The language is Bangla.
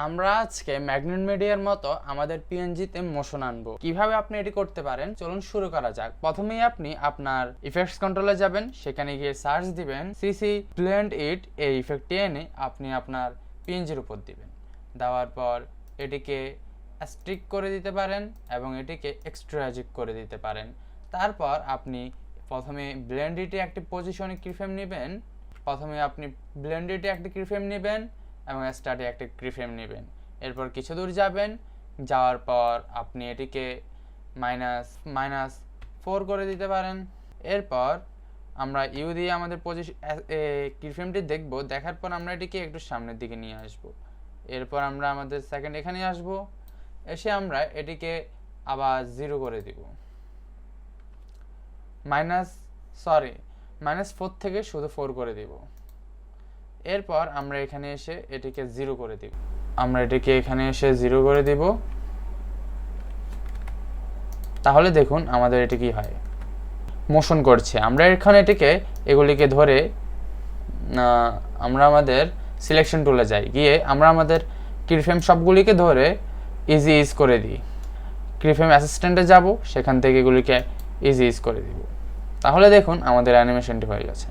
আমরা আজকে ম্যাগনেট মিডিয়ার মতো আমাদের পিএনজিতে মোশন আনবো। কিভাবে আপনি এটি করতে পারেন চলুন শুরু করা যাক। প্রথমেই আপনি আপনার ইফেক্টস কন্ট্রোলে যাবেন, সেখানে গিয়ে সার্চ দিবেন সিসি ব্লেন্ড ইট। এই ইফেক্টটি এনে আপনি আপনার পিএনজির উপর দিবেন। দেওয়ার পর এটিকে স্ট্রিক করে দিতে পারেন এবং এটিকে এক্সট্রাজিক করে দিতে পারেন। তারপর আপনি প্রথমে ব্লেন্ডিটে একটি পজিশনে কিফ্রেম নেবেন। প্রথমে আপনি ব্লেন্ডিটে একটি কিফ্রেম নেবেন এবং স্টার্টে একটি কিফ্রেম নেবেন। এরপর কিছু দূর যাবেন, যাওয়ার পর আপনি এটিকে -4 করে দিতে পারেন। এরপর আমরা ইউ দিয়ে আমাদের কিফ্রেমটি দেখব। দেখার পর আমরা এটিকে একটু সামনের দিকে নিয়ে আসব। এরপর আমরা আমাদের সেকেন্ড এখানে আসব, এসে আমরা এটিকে আবার 0 করে দিব। -4 থেকে শুধু 4 করে দিব। এরপর আমরা এখানে এসে এটিকে 0 করে দিব। আমরা এটিকে এখানে এসে 0 করে দিব। তাহলে দেখুন আমাদের এটি কি হয়, মোশন করছে। আমরা এখানে এগুলিকে ধরে আমরা আমাদের সিলেকশন টুলে যাই, গিয়ে আমরা আমাদের কিফ্রেম সবগুলিকে ধরে ইজ করে দিই। কিফ্রেম অ্যাসিস্ট্যান্টে যাব, সেখান থেকে এগুলিকে ইজ করে দিব। তাহলে দেখুন আমাদের অ্যানিমেশনটি হয়ে গেছে।